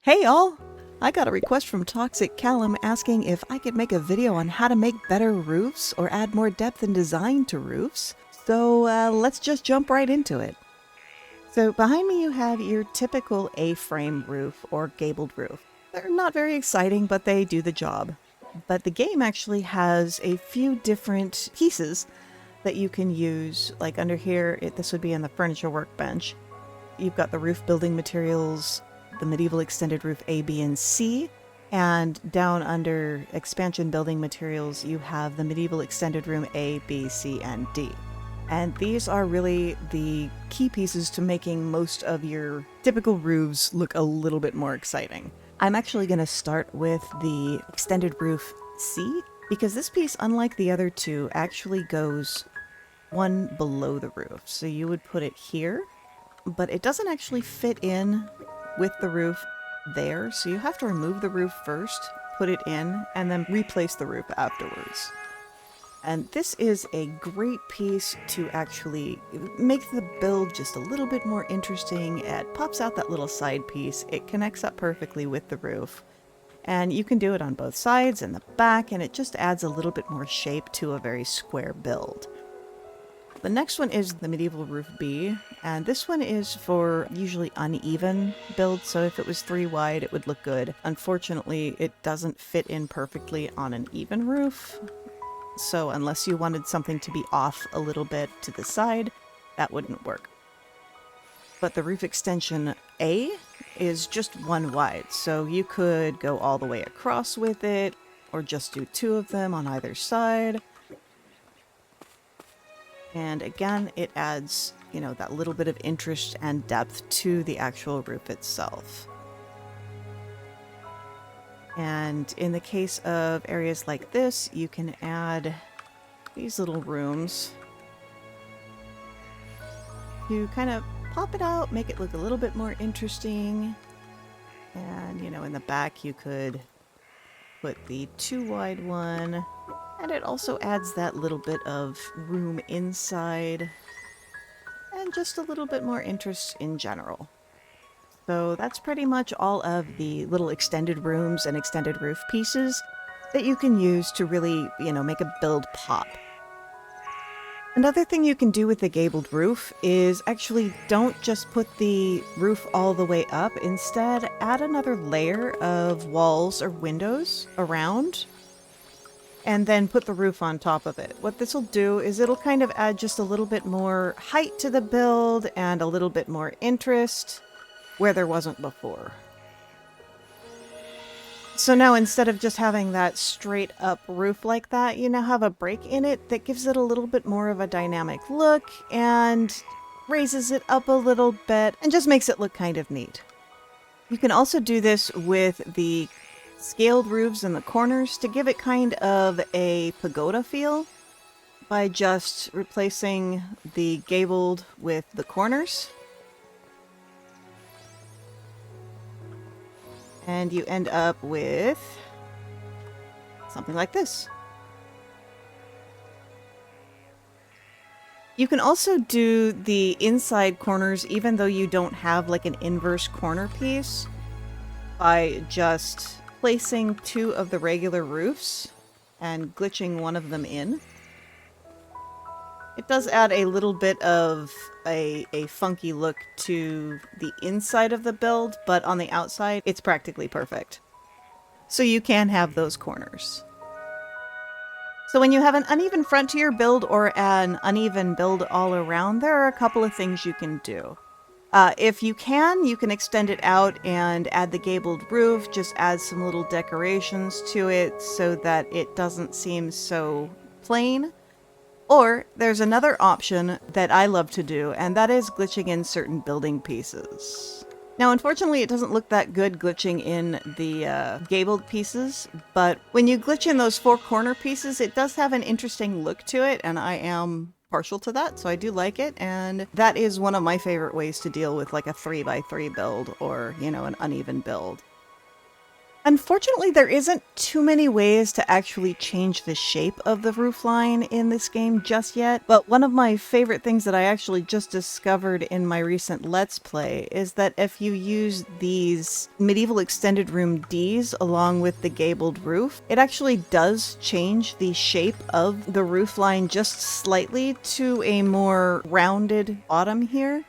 Hey y'all! I got a request from Toxic Callum asking if I could make a video on how to make better roofs or add more depth and design to roofs. So let's just jump right into it. So behind me you have your typical A-frame roof or gabled roof. They're not very exciting, but they do the job. But the game actually has a few different pieces that you can use. Like under here, this would be in the furniture workbench. You've got the roof building materials, the medieval extended roof A, B, and C. And down under expansion building materials, you have the medieval extended room A, B, C, and D. And these are really the key pieces to making most of your typical roofs look a little bit more exciting. I'm actually going to start with the extended roof C, because this piece, unlike the other two, actually goes one below the roof. So you would put it here, but it doesn't actually fit in with the roof there, so you have to remove the roof first, put it in, and then replace the roof afterwards. And this is a great piece to actually make the build just a little bit more interesting. It pops out that little side piece, it connects up perfectly with the roof, and you can do it on both sides and the back, and it just adds a little bit more shape to a very square build. The next one is the medieval roof B, and this one is for usually uneven builds, so if it was 3 wide it would look good. Unfortunately, it doesn't fit in perfectly on an even roof, so unless you wanted something to be off a little bit to the side, that wouldn't work. But the roof extension A is just 1 wide, so you could go all the way across with it, or just do 2 of them on either side. And again, it adds, that little bit of interest and depth to the actual roof itself. And in the case of areas like this, you can add these little rooms to kind of pop it out, make it look a little bit more interesting. And, in the back you could put the 2 wide one. And it also adds that little bit of room inside and just a little bit more interest in general. So that's pretty much all of the little extended rooms and extended roof pieces that you can use to really, make a build pop. Another thing you can do with the gabled roof is actually don't just put the roof all the way up. Instead, add another layer of walls or windows around, and then put the roof on top of it. What this will do is it'll kind of add just a little bit more height to the build and a little bit more interest where there wasn't before. So now instead of just having that straight up roof like that, you now have a break in it that gives it a little bit more of a dynamic look and raises it up a little bit and just makes it look kind of neat. You can also do this with the scaled roofs in the corners to give it kind of a pagoda feel by just replacing the gabled with the corners. And you end up with something like this. You can also do the inside corners even though you don't have like an inverse corner piece by just placing 2 of the regular roofs and glitching one of them in. It does add a little bit of a funky look to the inside of the build, but on the outside, it's practically perfect. So you can have those corners. So when you have an uneven front to your build or an uneven build all around, there are a couple of things you can do. If you can extend it out and add the gabled roof, just add some little decorations to it so that it doesn't seem so plain. Or there's another option that I love to do, and that is glitching in certain building pieces. Now, unfortunately, it doesn't look that good glitching in the gabled pieces, but when you glitch in those 4 corner pieces, it does have an interesting look to it, and I am partial to that, so I do like it, and that is one of my favorite ways to deal with like a 3x3 build or, an uneven build. Unfortunately, there isn't too many ways to actually change the shape of the roofline in this game just yet, but one of my favorite things that I actually just discovered in my recent Let's Play is that if you use these medieval extended room Ds along with the gabled roof, it actually does change the shape of the roofline just slightly to a more rounded bottom here,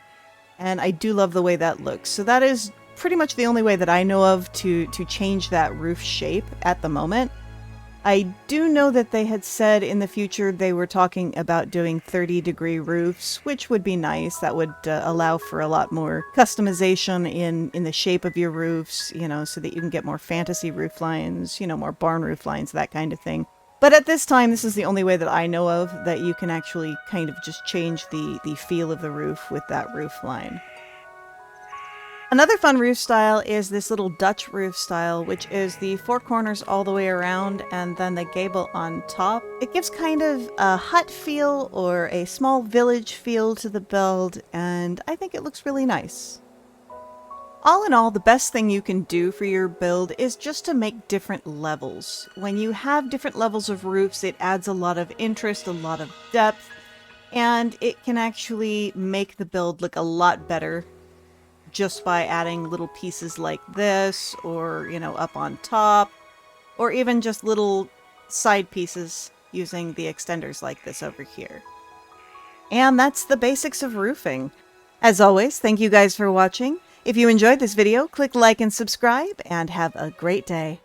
and I do love the way that looks. So that is pretty much the only way that I know of to change that roof shape at the moment. I do know that they had said in the future they were talking about doing 30-degree roofs, which would be nice. That would allow for a lot more customization in the shape of your roofs, you know, so that you can get more fantasy roof lines, you know, more barn roof lines, that kind of thing. But at this time, this is the only way that I know of that you can actually kind of just change the feel of the roof with that roof line. Another fun roof style is this little Dutch roof style, which is the four corners all the way around and then the gable on top. It gives kind of a hut feel or a small village feel to the build, and I think it looks really nice. All in all, the best thing you can do for your build is just to make different levels. When you have different levels of roofs, it adds a lot of interest, a lot of depth, and it can actually make the build look a lot better just by adding little pieces like this, or, you know, up on top, or even just little side pieces using the extenders like this over here. And that's the basics of roofing. As always, thank you guys for watching. If you enjoyed this video, click like and subscribe, and have a great day.